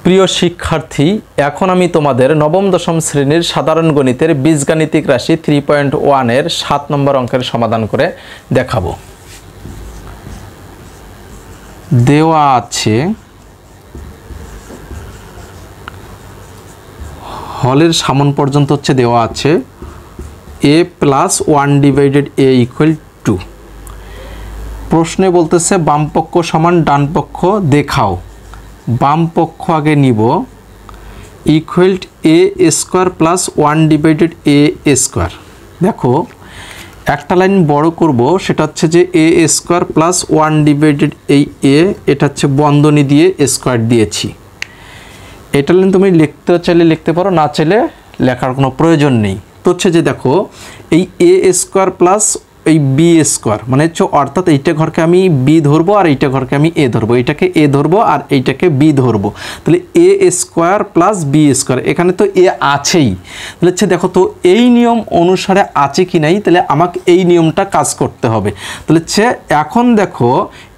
প্রিয় শিক্ষার্থী, এখন আমি তোমাদের নবম দশম শ্রেণীর সাধারণ গণিতের বীজগাণিতিক রাশি 3.1 এর 7 নম্বর অঙ্কের সমাধান করে দেখাবো। দেওয়া আছে হলের সামন পর্যন্ত হচ্ছে দেওয়া আছে a + 1/a = 2। প্রশ্নে বলতেছে বাম পক্ষ সমান ডান পক্ষ দেখাও। বাম পক্ষ আগে নিব, ইকুয়াল a² + 1/a²। দেখো একটা লাইন বড় করব, সেটা হচ্ছে যে a² + 1/a, এটা হচ্ছে বন্ধনী দিয়ে স্কোয়ার দিয়েছি। এটা লাইন তুমি লিখতে চাইলে লিখতে পারো, না চাইলে লেখার কোনো প্রয়োজন নেই। তো হচ্ছে যে দেখো এই a² + এই b² মানে হচ্ছে অর্থাৎ এইটা ঘরকে আমি b ধরবো আর এইটা ঘরকে আমি a ধরবো, এইটাকে a ধরবো আর এইটাকে b ধরবো। তাহলে a² + b², এখানে তো a আছেই। তাহলে হচ্ছে দেখো তো এই নিয়ম অনুসারে আছে কি নাই, তাহলে আমাকে এই নিয়মটা কাজ করতে হবে। তাহলে হচ্ছে এখন দেখো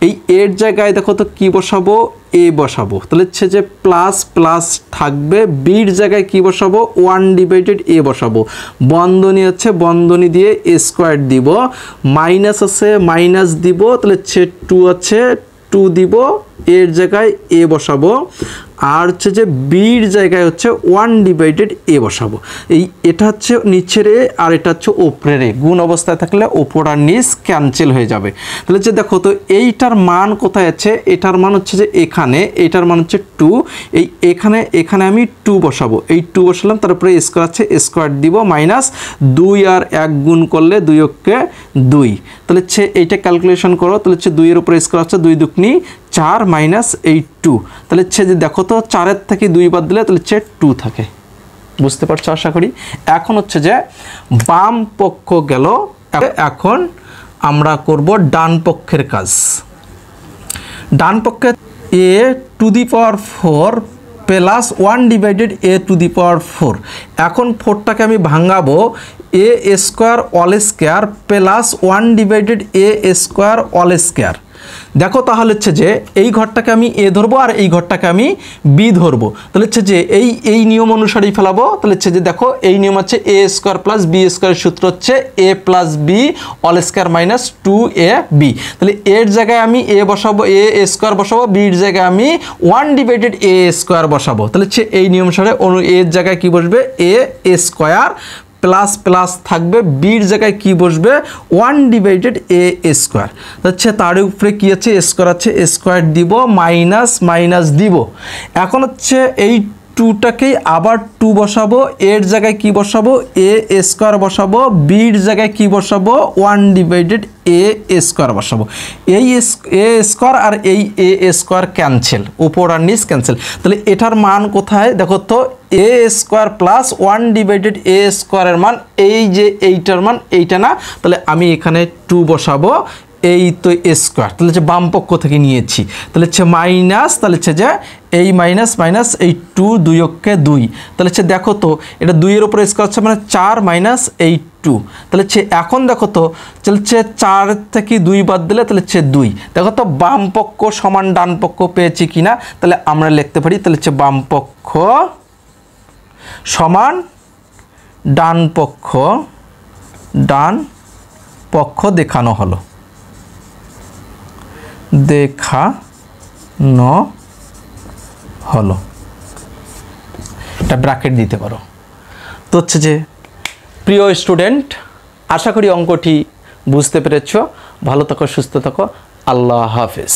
এই এর জায়গায় দেখো তো কি বসাবো, a বসাবো। তাহলে হচ্ছে যে প্লাস প্লাস থাকবে, বির জায়গায় কি বসাবো, 1/a বসাবো। বন্ধনী আছে, বন্ধনী দিয়ে স্কোয়ার দিব, মাইনাস আছে মাইনাস দিব। তাহলে হচ্ছে 2 আছে 2 দিব, এর জায়গায় a বসাবো। আর হচ্ছে যে বির জায়গায় হচ্ছে 1/a বসাবো। এটা হচ্ছে নিচের a আর এটা হচ্ছে উপরের a। গুণ অবস্থায় থাকলে উপর আর নিচ ক্যান্সেল হয়ে যাবে। তাহলে হচ্ছে দেখো তো এইটার মান কোথায় আছে, এটার মান হচ্ছে যে এখানে, এটার মান হচ্ছে 2। এখানে আমি 2 বসাবো, এই 2 বসালাম, তারপরে স্কোয়ার আছে স্কোয়ার দিব, মাইনাস 2 আর 1 গুণ করলে 2 × 2। তাহলে হচ্ছে এইটা ক্যালকুলেশন করো। তাহলে হচ্ছে 2 এর উপরে স্কোয়ার আছে, 2 × 2 = 4 মাইনাস এই 2। তাহলে হচ্ছে যে দেখো তো 4 থেকে 2 বাদ দিলে তাহলে হচ্ছে 2 থাকে। বুঝতে পারছো আশা করি। এখন হচ্ছে যে বাম পক্ষ গেল, এখন আমরা করব ডান পক্ষের কাজ। ডান পক্ষে a⁴ + 1/a⁴। এখন 4টাকে আমি ভাঙাবো, a² + 1/a² দেখো তাহলে হচ্ছে যে এই ঘরটাকে আমি a ধরবো আর এই ঘরটাকে আমি b ধরবো। তাহলে হচ্ছে যে এই নিয়ম অনুসারেই ফেলাবো। তাহলে হচ্ছে যে দেখো এই নিয়ম হচ্ছে a² + b² সূত্র হচ্ছে a + b² - 2ab। তাহলে এর জায়গায় আমি a বসাবো, a² বসাবো, বির জায়গায় আমি 1/a² বসাবো। তাহলে হচ্ছে এই নিয়ম অনুসারে এর জায়গায় কি বসবে, a² প্লাস প্লাস থাকবে, বির জায়গায় কি বসবে, 1/a²। হচ্ছে তার উপরে কি আছে, স্কোয়ার আছে, স্কোয়ার দিব, মাইনাস মাইনাস দিব। এখন হচ্ছে এই 2টাকেই আবার 2 বসাবো, এর জায়গায় কি বসাবো, a² বসাবো, বির জায়গায় কি বসাবো, 1/a² বসাবো। এই a² আর এই a² ক্যান্সেল, উপর আর নিচ ক্যান্সেল। তাহলে এটার মান কোথায় দেখো তো, a² + 1/a² এর মান এই যে এইটার মান, এইটা না। তাহলে আমি এখানে 2 বসাবো, এই তো স্কোয়ার, তাহলে হচ্ছে বাম পক্ষ থেকে নিয়েছি। তাহলে হচ্ছে মাইনাস, তাহলে হচ্ছে যে এই মাইনাস মাইনাস এই 2, 2 × 2। তাহলে হচ্ছে দেখো তো এটা 2 এর উপরে স্কোয়ার হচ্ছে মানে 4 মাইনাস এই 2। তাহলে হচ্ছে এখন দেখো তো চলছে 4 থেকে 2 বাদ দিলে তাহলে হচ্ছে 2। দেখো তো বাম পক্ষ সমান ডান পক্ষ পেয়েছি কিনা। তাহলে আমরা লিখতে পারি, তাহলে হচ্ছে বাম পক্ষ সমান ডান পক্ষ দেখানো হলো, এটা ব্র্যাকেট দিতে পারো। তো হচ্ছে যে প্রিয় স্টুডেন্ট, আশা করি অঙ্কটি বুঝতে পেরেছ। ভালো থাকো, সুস্থ থাকো, আল্লাহ হাফেজ।